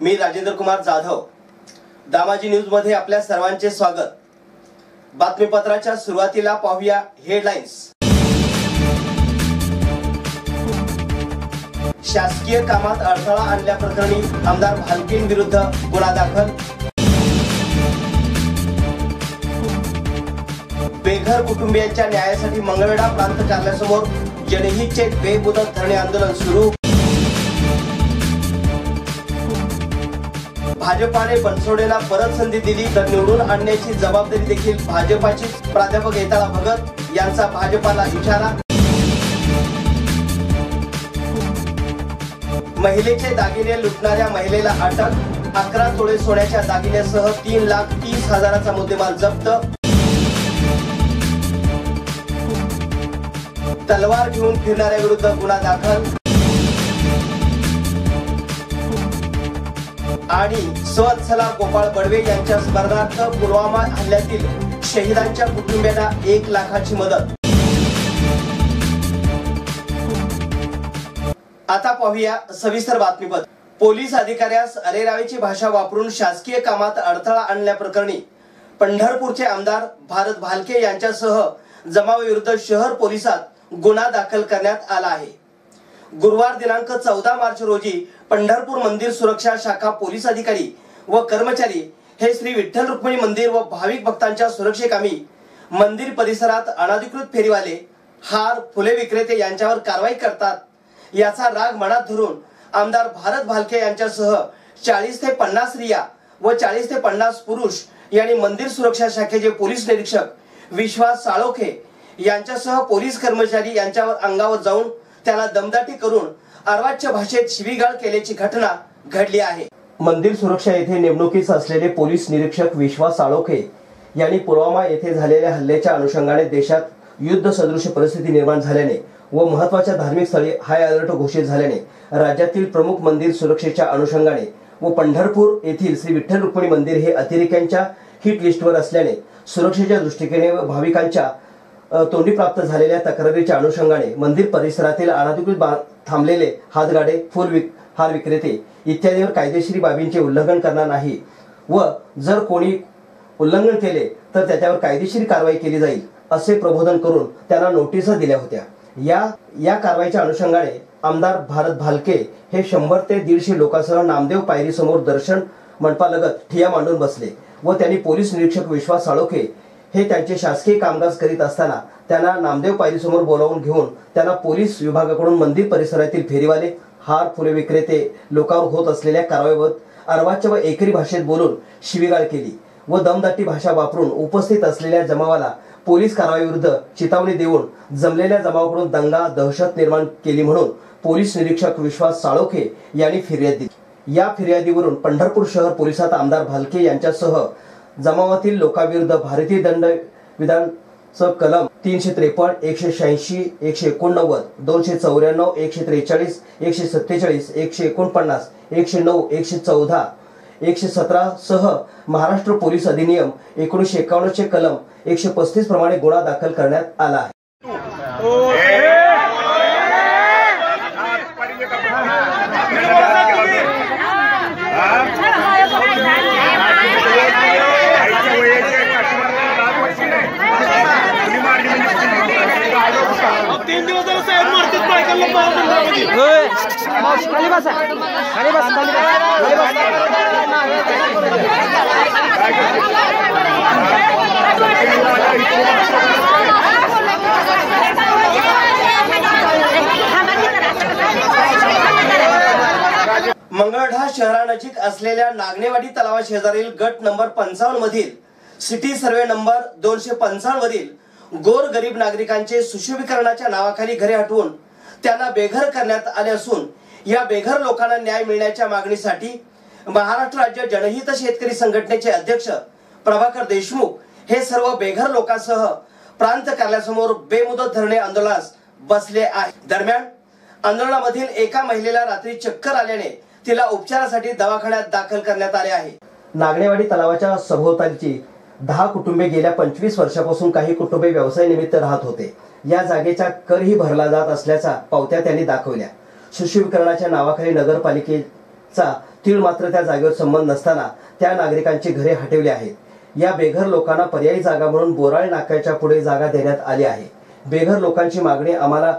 मी Rajendra Kumar Jadhav, Damaji news मध्ये आपल्या सर्वांचे स्वागत। बातमीपत्राच्या सुरुवातीला पाहूया हेडलाईन्स। शासकीय कामात अडथळा आणल्याप्रकरणी आमदार भालकेंविरुद्ध गुन्हा दाखल। बेघर कुटुंबियांच्या न्यायासाठी मंगळवेढा प्रांत कार्यालयासमोर जनहितचे बेमुदत धरणे आंदोलन सुरू। भाजपाने बनसोडेला परत संधी दिली तर निवडून आणण्याची जबाबदारी देखील भाजपाची। प्राध्यापक येताळा भगत यांचा भाजपाला इशारा। महिलेचे दागिने लुटणाऱ्या महिलेला अटक। 11 तोळे सोन्याच्या दागिन्यासह 3,30,000चा मुद्देमाल जप्त। तलवार घेऊन फिरणाऱ्याविरुद्ध गुन्हा दाखल। आणि स्वत्सला गोपाळ बडवे यांच्या स्मरणार्थ पुलवामा हल्ल्यातील शहीदांच्या कुटुंबियांना 1 लाखाची मदत। आता पाहूया सविस्तर बातमीपत्र। पोलीस अधिकाऱ्यास अरेरावीची भाषा वापरून शासकीय कामात अडथळा आणल्याप्रकरणी पंढरपूरचे आमदार भारत भालके यांच्यासह जमावाविरुद्ध शहर पोलिसात गुन्हा दाखल करण्यात आला आहे। गुरुवार दिनांक 14 मार्च रोजी पंढरपूर मंदिर सुरक्षा शाखा पोलीस अधिकारी व कर्मचारी हे श्री विठ्ठल रुक्मिणी मंदिर व भाविक भक्तांच्या सुरक्षेकामी मंदिर परिसरात अनधिकृत फेरीवाले, हार, फुले विक्रेते यांच्यावर कारवाई करतात। याचा राग मनात धरून आमदार भारत भालके यांच्यासह 40 ते 50 स्त्रिया व 40 ते 50 पुरुष यांनी मंदिर सुरक्षा शाखेचे पोलीस निरीक्षक विश्वास साळोखे यांच्यासह पोलीस कर्मचारी यांच्यावर अंगावर जाऊन त्याला दमदाटी करून अर्वाच्य भाषेत शिवीगाळ केल्याची घटना घडली आहे। मंदिर सुरक्षा येथे नेमणुकीस असलेले पोलीस निरीक्षक विश्वास साळोखे यांनी पुलवामा येथे झालेल्या हल्ल्याच्या अनुषंगाने देशात युद्ध सदृश परिस्थिती निर्माण झाल्याने व महत्त्वाच्या धार्मिक स्थळी हाय अलर्ट घोषित झाल्याने राज्यातील प्रमुख मंदिर सुरक्षेच्या अनुषंगाने व पंढरपूर येथील श्री विठ्ठल रुक्मिणी मंदिर हे अतिरेक्यांच्या हिट लिस्टवर असल्याने सुरक्षेच्या दृष्टीने व भाविकांच्या तोंडी प्राप्त झालेल्या तक्रारीच्या अनुषंगाने मंदिर परिसरातील अनधिकृत थांबलेले हातगाडे, हार विक्रेते इत्यादीवर कायदेशीर बाबींचे उल्लंघन करणार नाही व जर कोणी उल्लंघन केले तर त्याच्यावर कायदेशीर कारवाई केली जाईल असे प्रबोधन करून त्यांना नोटिसा दिल्या होत्या। या कारवाईच्या अनुषंगाने आमदार भारत भालके हे 100 ते 150 लोकांसह नामदेव पायरी समोर दर्शन मंडपालगत ठिय्या मांडून बसले व त्यांनी पोलीस निरीक्षक विश्वास साळोखे हे त्यांचे शासकीय कामकाज करीत असताना त्यांना नामदेव पायरी समोर बोलावून घेऊन त्यांना पोलीस विभागाकडून मंदिर परिसरातील फेरीवाले, हार, फुले विक्रेते लोकांवर होत असलेल्या कारवाईवर अर्वाच्य व एकरी भाषेत बोलून शिवीगाळ केली व दमदाटी भाषा वापरून उपस्थित असलेल्या जमावाला पोलीस कारवाईविरुद्ध चितावणी देऊन जमलेल्या जमावाकडून दंगा, दहशत निर्माण केली म्हणून पोलीस निरीक्षक विश्वास साळोखे यांनी फिर्याद दिली। या फिर्यादीवरून पंढरपूर शहर पोलिसात आमदार भालके यांच्यासह जमावातील लोकांविरुद्ध भारतीय दंड विधान कलम 353, 186, 189, 294, 143, 147, 149, 109, 114, 117 सह महाराष्ट्र पोलीस अधिनियम 1951 चे कलम 135 प्रमाणे गुन्हा दाखल करण्यात आला आहे। मंगळवेढा शहरानजीक असलेल्या नागनेवाडी तलावा शेजारील गट नंबर 55 मधील सिटी सर्वे नंबर 255 वरील गोर गरीब नागरिकांचे सुशोभीकरणाच्या नावाखाली घरे हटवून त्यांना बेघर करण्यात आले असून या बेघर लोकांना न्याय मिळण्याच्या मागणीसाठी महाराष्ट्र राज्य जनहित शेतकरी संघटनेचे अध्यक्ष प्रभाकर देशमुख हे सर्व बेघर लोकांसह प्रांत कार्यालयासमोर बेमुदत धरणे आंदोलनास बसले आहे। दरम्यान आंदोलनामधील एका महिलेला रात्री चक्कर आल्याने तिला उपचारासाठी दवाखान्यात दाखल करण्यात आले आहे। नागनेवाडी तलावाच्या सभोवतालची 10 कुटुंबे गेल्या 25 वर्षापासून काही कुटुंबे व्यवसाय निमित्त राहत होते। या जागेचा करही भरला जात असल्याचा पावत्या त्यांनी दाखवल्या। सुशोभीकरणाच्या नावाखाली नगरपालिकेचा तीळ मात्र त्या जागेवर संबंध नसताना त्या नागरिकांची घरे हटवली आहेत. या बेघर लोकांना पर्यायी जागा म्हणून बोराळे नाक्याच्या पुढे जागा देण्यात आली आहे. बेघर लोकांची मागणी आम्हाला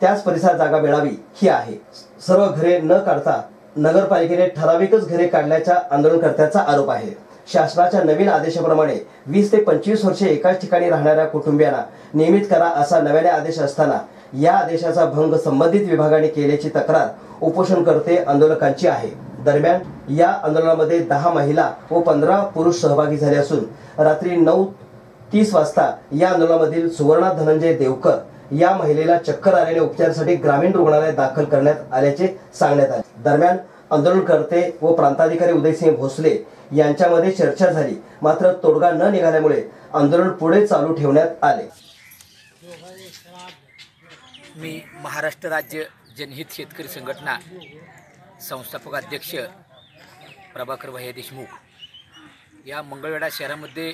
त्याच परिसरात जागा मिळावी ही आहे. सर्व घरे न काढता नगरपालिकेने ठराविकच घरे काढल्याचा आंदोलनकर्त्यांचा आरोप आहे. शासनाच्या नवीन आदेशाप्रमाणे 20 ते 25 वर्षे एकाच ठिकाणी राहणाऱ्या कुटुंबियांना नियमित करा असा नव्याने आदेश असताना या आदेशाचा भंग संबंधित विभागाने केल्याची तक्रार उपोषणकर्ते आंदोलकांची आहे. दरम्यान या आंदोलनामध्ये 10 महिला व 15 पुरुष सहभागी झाले असून रात्री 9:30 वाजता या आंदोलनामधील सुवर्णा धनंजय देवकर या महिलेला चक्कर आल्याने उपचारासाठी ग्रामीण रुग्णालयात दाखल करण्यात आल्याचे सांगण्यात आले. दरम्यान आंदोलनकर्ते व प्रांताधिकारी उदयसिंह भोसले यांच्यामध्ये चर्चा झाली, मात्र तोडगा न निघाल्यामुळे आंदोलन पुढे चालू ठेवण्यात आले. मी महाराष्ट्र राज्य जनहित शेतकरी संघटना संस्थापक अध्यक्ष प्रभाकर भैया देशमुख या मंगळवेढा शहरामध्ये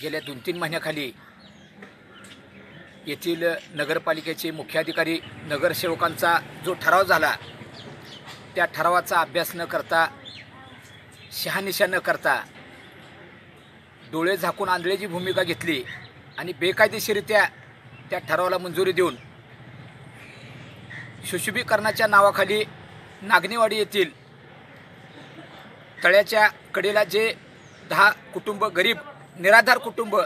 गेल्या 2-3 महिन्याखाली येथील नगरपालिकेचे मुख्याधिकारी नगरसेवकांचा जो ठराव झाला त्या ठरावाचा अभ्यास न करता, शहानिशा न करता डोळे झाकून आंधळेची भूमिका घेतली आणि बेकायदेशीरित्या त्या ठरावाला मंजुरी देऊन सुशोभीकरणाच्या नावाखाली नागनेवाडी येथील तळ्याच्या कडेला जे 10 कुटुंब, गरीब निराधार कुटुंब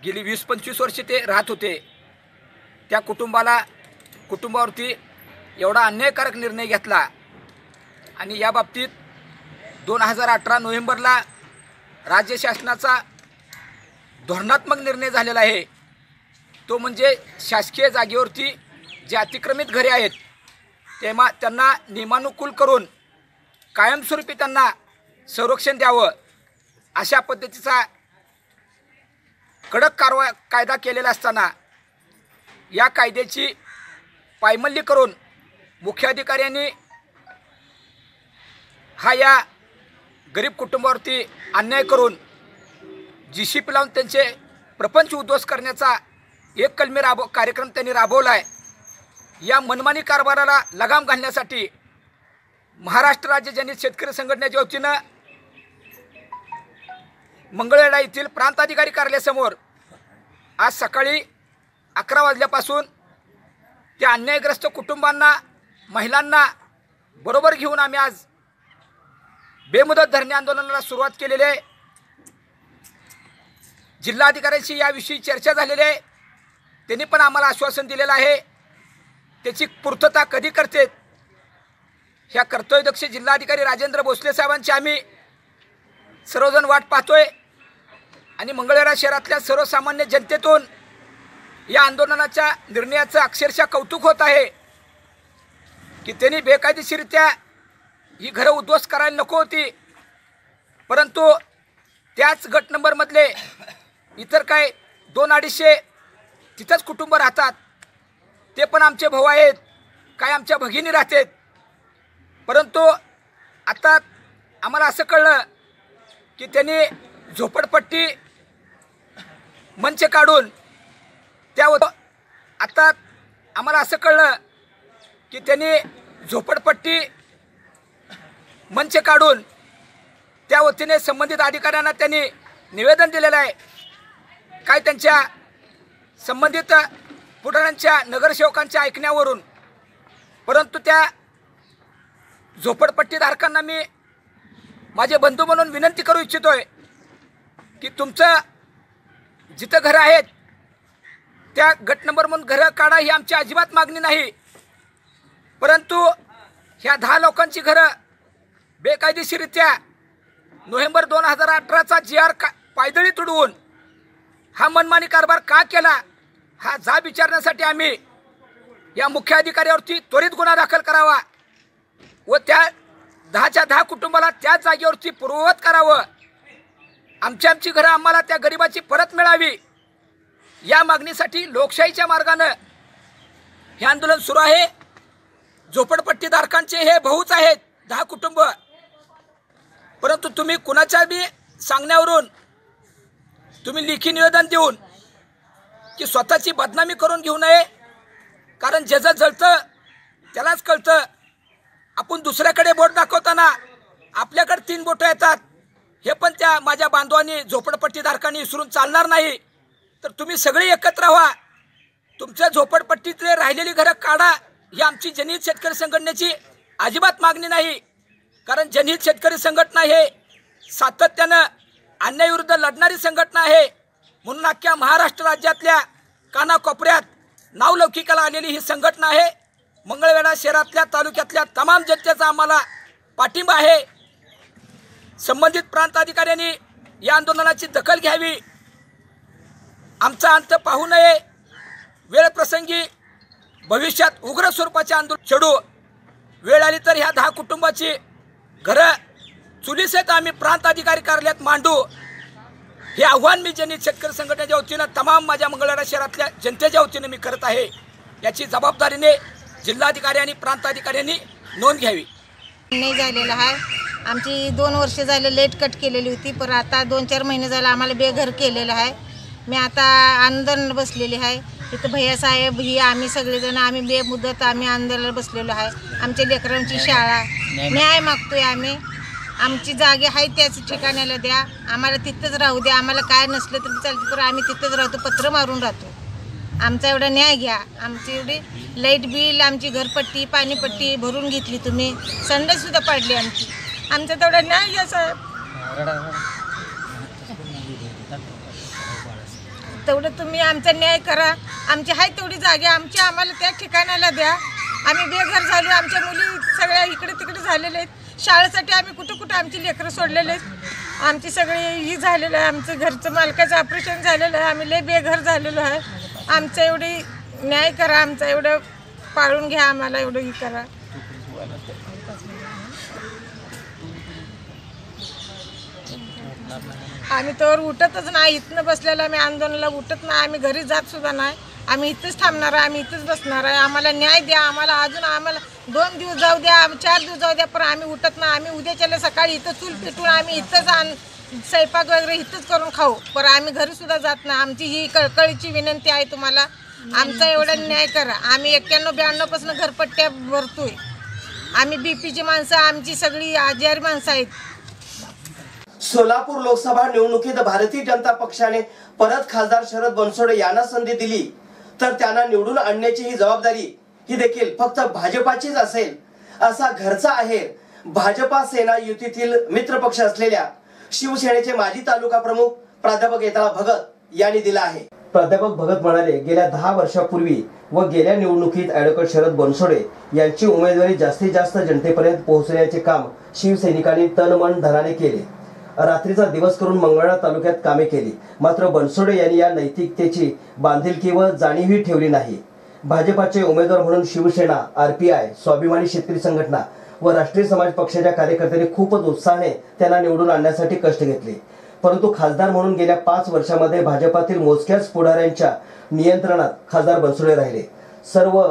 गेली 20-25 वर्षे ते राहत होते, त्या कुटुंबावरती एवढा अन्यायकारक निर्णय घेतला आणि या बाबतीत 2018 नोव्हेंबरला राज्य शासनाचा धोरणात्मक निर्णय झालेला आहे. तो म्हणजे शासकीय जागेवरती जे अतिक्रमित घरे आहेत त्यांना नियमानुकूल करून कायमस्वरूपी त्यांना संरक्षण द्यावं अशा पद्धतीचा कडक कायदा केलेला असताना या कायद्याची पायमल्ली करून मुख्याधिकाऱ्यांनी या गरीब कुटुंबावरती अन्याय करून जीसीपी लावून त्यांचे प्रपंच उद्ध्वस्त करण्याचा एक कलमी कार्यक्रम त्यांनी राबवला आहे. या मनमानी कारभाराला लगाम घालण्यासाठी महाराष्ट्र राज्य जनहित शेतकरी संघटनेच्या वतीनं मंगळवेढा येथील प्रांत अधिकारी कार्यालयासमोर आज सकाळी 11 वाजल्यापासून त्या अन्यायग्रस्त कुटुंबांना, महिलांना बरोबर घेऊन आम्ही आज बेमुदत धरणे आंदोलनाला सुरुवात केलेली आहे. जिल्हाधिकाऱ्यांशी याविषयी चर्चा झालेली आहे. त्यांनी पण आम्हाला आश्वासन दिलेलं आहे. त्याची पूर्तता कधी करतात ह्या कर्तव्यदक्ष जिल्हाधिकारी राजेंद्र भोसले साहेबांची आम्ही सर्वजण वाट पाहतोय आणि मंगळवेढा शहरातल्या सर्वसामान्य जनतेतून या आंदोलनाच्या निर्णयाचं अक्षरशः कौतुक होत आहे की त्यांनी बेकायदेशीरित्या ही घरं उद्ध्वस्त करायला नको होती, परंतु त्याच गट नंबरमधले इतर काय 200-250 तिथंच कुटुंब राहतात. ते पण आमचे भाऊ आहेत, काय आमच्या भगिनी राहतात. परंतु आता आम्हाला असं कळलं की त्यांनी झोपडपट्टी मंच काढून आता आम्हाला असं कळलं की त्यांनी झोपडपट्टी मंच काढून त्या वतीने संबंधित अधिकाऱ्यांना त्यांनी निवेदन दिलेलं आहे. काय त्यांच्या संबंधित पुढाऱ्यांच्या नगरसेवकांच्या ऐकण्यावरून. परंतु त्या झोपडपट्टीधारकांना मी माझे बंधू म्हणून विनंती करू इच्छितोय की तुमचं जिथं घरं आहेत त्या गट नंबर म्हणून घरं काढा, ही आमची अजिबात मागणी नाही. परंतु ह्या 10 लोकांची घरं बेकायदेशीरित्या नोव्हेंबर 2018चा GR पायदळी तुडवून हा मनमानी कारभार का केला हा जाब विचारण्यासाठी आम्ही या मुख्य अधिकाऱ्यावरती त्वरित गुन्हा दाखल करावा व त्या 10च्या 10 कुटुंबाला त्या जागेवरती पूर्ववत करावं. आमची घरं आम्हाला त्या गरिबाची परत मिळावी या मागणीसाठी लोकशाहीच्या मार्गानं हे आंदोलन सुरू आहे. झोपडपट्टीधारकांचे हे भाऊच आहेत 10 कुटुंब. परंतु तुम्ही कुणाच्या बी सांगण्यावरून तुम्ही लेखी निवेदन देऊन की स्वतःची बदनामी करून घेऊ नये, कारण ज्याचं जळतं त्यालाच कळतं. आपण दुसऱ्याकडे बोट दाखवताना आपल्याकडे 3 बोटं येतात, हे पण त्या माझ्या बांधवांनी झोपडपट्टीधारकांनी विसरून चालणार नाही. तर तुम्ही सगळे एकत्र व्हा, तुमच्या झोपडपट्टीतले राहिलेली घरं काढा. ही आमची जनहित शेतकरी संघटनेची अजिबात मागणी नाही. कारण जनहित शेतकरी संघटना हे सातत्यानं अन्यायाविरुद्ध लढणारी संघटना आहे. म्हणून अख्ख्या महाराष्ट्र राज्यातल्या कानाकोपऱ्यात नावलौकिकाला आलेली ही संघटना आहे. मंगळवेढा शहरातल्या तालुक्यातल्या तमाम जनतेचा आम्हाला पाठिंबा आहे. संबंधित प्रांत अधिकाऱ्यांनी या आंदोलनाची दखल घ्यावी. आमचा अंत पाहू नये. वेळ प्रसंगी भविष्यात उग्र स्वरूपाचे आंदोलन छेडू. वेळ आली तर ह्या 10 कुटुंबाची घरं चुलीसहित आम्ही प्रांत अधिकारी कार्यालयात मांडू. हे आव्हान मी जनहित शेतकरी संघटनेच्या वतीनं तमाम माझ्या मंगळवेढा शहरातल्या जनतेच्या वतीनं मी करत आहे. याची जबाबदारीने जिल्हाधिकारी आणि प्रांत अधिकाऱ्यांनी नोंद घ्यावी. नाही झालेलं आहे. आमची 2 वर्ष झाले लेट कट केलेली होती, पण आता 2-4 महिने झाले आम्हाला बेघर केलेलं आहे. मी आता आंदोलन बसलेली आहे. इथं भैयासाहेब ही आम्ही सगळेजण आम्ही बेमुदत आम्ही आंदोलन बसलेलो आहे. आमच्या लेकरांची शाळा न्याय मागतोय आम्ही. आमची जागे आहे त्याच ठिकाणाला द्या, आम्हाला तिथंच राहू द्या. आम्हाला काय नसलं तरी चालतं, पण आम्ही तिथंच राहतो, पत्र मारून राहतो. आमचा एवढा न्याय घ्या. आमची एवढी लाईट बिल, आमची घरपट्टी पाणीपट्टी भरून घेतली तुम्ही, संडाससुद्धा पाडली आमची. आमचा तेवढा न्याय घ्या साहेब. तेवढं तुम्ही आमचा न्याय करा. आमची आहे तेवढी जागा आमची आम्हाला त्या ठिकाणाला द्या. आम्ही बेघर झालो, आमच्या मुली सगळ्या इकडे तिकडे झालेले आहेत. शाळेसाठी आम्ही कुठं आमची लेकरं सोडलेले आहेत. आमची सगळी ही झालेलं आहे. आमचं घरचं मालकाचं ऑपरेशन झालेलं आहे. आम्ही लय बेघर झालेलो आहे. आमचं एवढी न्याय करा. आमचं एवढं पाळून घ्या. आम्हाला एवढं ही करा. आम्ही तर उठतच नाही. इथनं बसलेलं आम्ही आंदोलनाला उठत नाही. आम्ही घरी जात सुद्धा नाही. आम्ही इथंच थांबणार आहे. आम्ही इथंच बसणार आहे. आम्हाला न्याय द्या. आम्हाला 2 दिवस जाऊ द्या, 4 दिवस जाऊ द्या, पण आम्ही उठत नाही. आम्ही उद्याच्याला सकाळी इथं चूल पेटून आम्ही इथंच स्वयंपाक वगैरे इथंच करून खाऊ, पण आम्ही घरी सुद्धा जात नाही. आमची ही कळकळीची विनंती आहे तुम्हाला. आमचा एवढा न्याय करा. आम्ही 91-92 पासून घरपट्ट्या भरतोय. आम्ही बीपीची माणसं, आमची सगळी आजारी माणसं आहेत. सोलापूर लोकसभा निवडणुकीत भारतीय जनता पक्षाने परत खासदार शरद बनसोडे यांना संधी दिली तर त्यांना निवडून आणण्याची ही जबाबदारी ही देखील फक्त भाजपाचीच असेल, असा घरचा आहेर भाजपा सेना युतीतील मित्र पक्ष असलेल्या शिवसेनेचे माजी तालुका प्रमुख प्राध्यापक येताळा भगत यांनी दिला आहे. प्राध्यापक भगत म्हणाले, गेल्या 10 वर्षापूर्वी व गेल्या निवडणुकीत ॲडव्होकेट शरद बनसोडे यांची उमेदवारी जास्तीत जास्त जनतेपर्यंत पोहोचण्याचे काम शिवसैनिकांनी तन मन धनाने केले. रात्रीचा दिवस करून मंगळवेढा तालुक्यात कामे केली. मात्र बनसोडे यांनी या नैतिकतेची बांधिलकी व जाणीवही ठेवली नाही. भाजपाचे उमेदवार म्हणून शिवसेना, आरपीआय, स्वाभिमानी शेतकरी संघटना व राष्ट्रीय समाज पक्षाच्या कार्यकर्त्यांनी खूपच उत्साहाने त्यांना निवडून आणण्यासाठी कष्ट घेतले. परंतु खासदार म्हणून गेल्या 5 वर्षांमध्ये भाजपातील मोजक्याच पुढाऱ्यांच्या नियंत्रणात खासदार बनसोडे राहिले. सर्व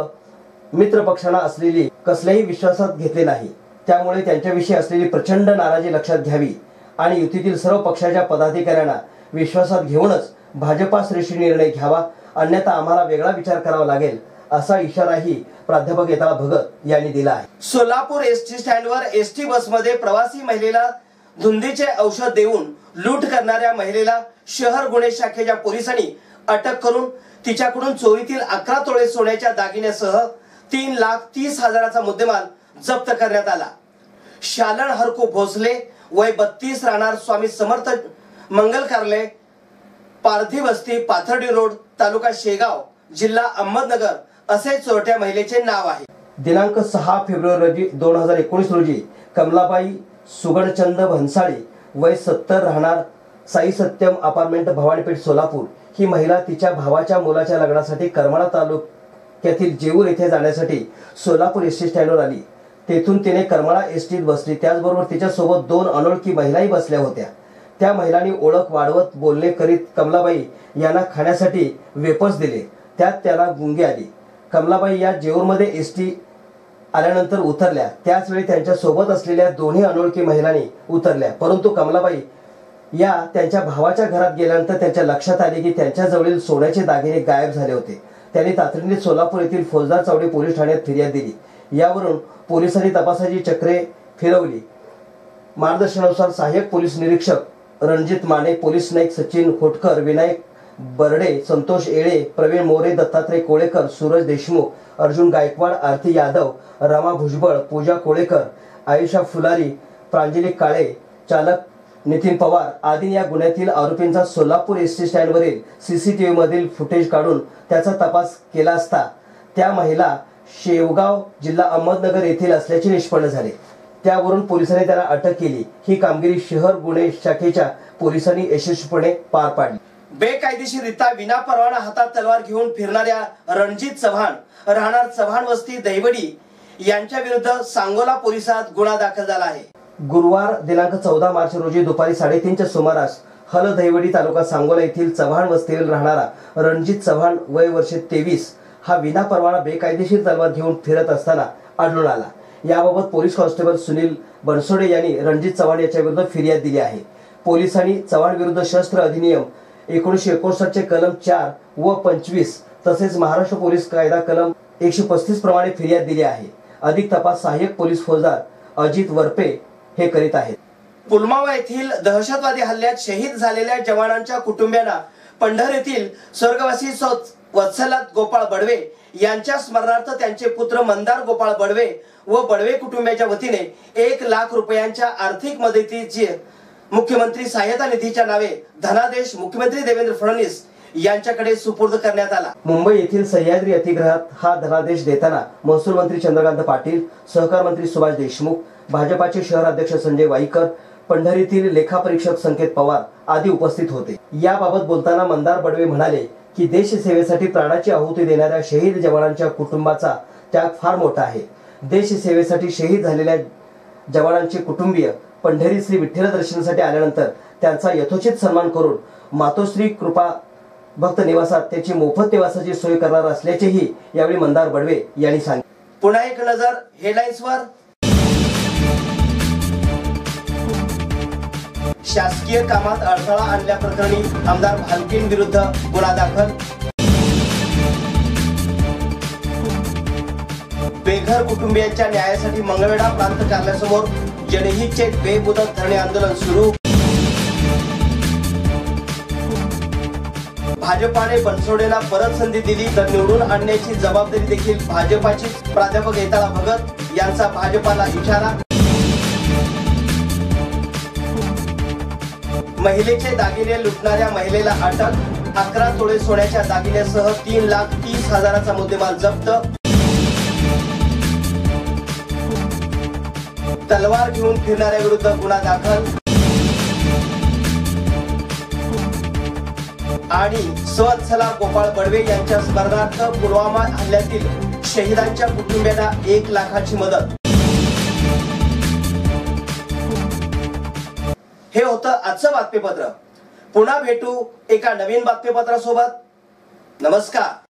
मित्र पक्षांना असलेली कसल्याही विश्वासात घेतले नाही. त्यामुळे त्यांच्याविषयी असलेली प्रचंड नाराजी लक्षात घ्यावी आणि युतीतील सर्व पक्षाच्या पदाधिकाऱ्यांना विश्वासात घेऊनच भाजपा श्रेष्ठी निर्णय घ्यावा, अन्यथा आम्हाला वेगळा विचार करावा लागेल, असा इशाराही प्राध्यापक येताळा भगत यांनी दिला आहे. सोलापूर एसटी स्टँडवर एसटी बसमध्ये प्रवासी महिलेला धुंदीचे औषध देऊन लूट करणाऱ्या महिलेला शहर गुन्हे शाखेच्या पोलिसांनी अटक करून तिच्याकडून चोरीतील 11 तोळे सोन्याच्या दागिन्यासह 3,30,000चा मुद्देमाल जप्त करण्यात आला. शालन हरकू भोसले वय 32 राहणार स्वामी समर्थ मंगल कार्यालय, पारधी वस्ती, पाथर्डी रोड, तालुका शेगाव, जिल्हा अहमदनगर असे चोरट्या महिलेचे नाव आहे. दिनांक 6 फेब्रुवारी 2019 रोजी कमलाबाई सुगणचंद भन्साळी वय 70 राहणार साई सत्यम अपार्टमेंट, भवानीपेठ, सोलापूर ही महिला तिच्या भावाच्या मुलाच्या लग्नासाठी करमाळा तालुक्यातील जेऊर येथे जाण्यासाठी सोलापूर एसटी स्टँडवर आली. तेथून तिने करमाळा एसटीत बसली. त्याचबरोबर तिच्यासोबत 2 अनोळखी महिलाही बसल्या होत्या. त्या महिलांनी ओळख वाढवत बोलणे करीत कमलाबाई यांना खाण्यासाठी वेपर्स दिले. त्यात त्याला गुंगी आली. कमलाबाई या जेऊरमध्ये एसटी आल्यानंतर उतरल्या. त्याच वेळी त्यांच्या सोबत असलेल्या 2 अनोळखी महिलांनी उतरल्या. परंतु कमलाबाई या त्यांच्या भावाच्या घरात गेल्यानंतर त्यांच्या लक्षात आले की त्यांच्याजवळील सोन्याचे दागिने गायब झाले होते. त्यांनी तातडीने सोलापूर येथील फौजदार चावडी पोलीस ठाण्यात फिर्याद दिली. यावरून पोलिसांनी तपासाची चक्रे फिरवली। मार्गदर्शनानुसार सहाय्यक पोलीस निरीक्षक रणजित माने, पोलीस नाईक सचिन खोटकर, विनायक बर्डे, संतोष येळे, प्रवीण मोरे, दत्तात्रय कोळेकर, सूरज देशमुख, अर्जुन गायकवाड, आरती यादव, रमा भुजबळ, पूजा कोळेकर, आयुषा फुलारी, प्रांजली काळे, चालक नितीन पवार आदी या गुन्ह्यातील आरोपींचा सोलापूर एसटी स्टँडवरील सीसीटीव्ही मधील फुटेज काढून त्याचा तपास केला असता त्या महिला शेवगाव, जिल्हा अहमदनगर येथील असल्याचे निष्पन्न झाले। त्यावरून पोलिसांनी त्याला अटक केली। ही कामगिरी शहर गुन्हे शाखेच्या पोलिसांनी यशस्वीपणे पार पाडली। बेकायदेशीररित्या विनापरवाना हातात तलवार घेऊन फिरणाऱ्या रणजित चव्हाण, राहणार चव्हाण वस्ती दैवडी यांच्या विरुद्ध सांगोला पोलिसात गुन्हा दाखल झाला आहे। गुरुवार दिनांक 14 मार्च रोजी दुपारी 3:30च्या सुमारास हल दैवडी तालुका सांगोला येथील चव्हाण वस्तीवर राहणारा रणजित चव्हाण वय वर्ष 23 हा विनापरवाना बेकायदेशीर तलवार घेऊन फिरत असताना आढळून आला। याबाबत पोलीस कॉन्स्टेबल सुनील बनसोडे यांनी रणजित चव्हाण याच्या विरुद्ध फिर्याद दिली आहे। पोलिसांनी चव्हाण विरुद्ध शस्त्र अधिनियम 1959 चे कलम 4 व 25 तसेच महाराष्ट्र पोलीस कायदा कलम 135 प्रमाणे फिर्याद दिली आहे। अधिक तपास सहाय्यक पोलीस फौजदार अजित वरपे हे करीत आहेत। पुलवामा येथील दहशतवादी हल्ल्यात शहीद झालेल्या जवानांच्या कुटुंबियांना पंढर येथील स्वर्गवासी वत्सलात गोपाळ बडवे यांच्या स्मरणार्थ त्यांचे पुत्र मंदार गोपाळ बडवे व बडवे कुटुंबियाच्या वतीने 1 लाख रुपयांच्या आर्थिक मदतीची मुख्यमंत्री सहायता निधीच्या नावे धनादेश मुख्यमंत्री देवेंद्र फडणवीस यांच्याकडे सुपूर्द करण्यात आला। मुंबई येथील सह्याद्री अतिग्रहात हा धनादेश देताना महसूल मंत्री चंद्रकांत पाटील, सहकार मंत्री सुभाष देशमुख, भाजपाचे शहर अध्यक्ष संजय वाईकर, पंढरीतील लेखापरीक्षक संकेत पवार आदी उपस्थित होते। याबाबत बोलताना मंदार बडवे म्हणाले की देश सेवेसाठी प्राणाची आहुती देणाऱ्या शहीद जवानांच्या कुटुंबाचा त्याग फार मोठा आहे। देश सेवेसाठी शहीद झालेल्या जवानांचे कुटुंबीय पंढरी श्री विठ्ठल दर्शनासाठी आल्यानंतर त्यांचा यथोचित सन्मान करून मातोश्री कृपा भक्त निवासात त्याची मोफत निवासाची सोय करणार असल्याचेही यावेळी मंदार बडवे यांनी सांगितले। पुन्हा एक नजर हेडलाईन्सवर। शासकीय कामात अडथळा आणल्याप्रकरणी आमदार भालकेंविरुद्ध गुन्हा दाखल। बेघर कुटुंबियांच्या न्यायासाठी मंगळवेढा प्रांत कार्यालयासमोर जनहितचे बेमुदत धरणे आंदोलन सुरू। भाजपाने बनसोडेला परत संधी दिली तर निवडून आणण्याची जबाबदारी देखील भाजपाची। प्राध्यापक येताळा भगत यांचा भाजपाला इशारा। महिलेचे दागिने लुटणाऱ्या महिलेला अटक। 11 तोळे सोन्याच्या दागिन्यासह 3,30,000चा मुद्देमाल जप्त। तलवार घेऊन फिरणाऱ्या विरुद्ध गुन्हा दाखल। आणि स्वत्सला गोपाळ बडवे यांच्या स्मरणार्थ पुलवामा हल्ल्यातील शहीदांच्या कुटुंबियांना 1 लाखाची मदत। हे होतं आजचं बातमीपत्र। पुन्हा भेटू एका नवीन बातमीपत्रासोबत। नमस्कार।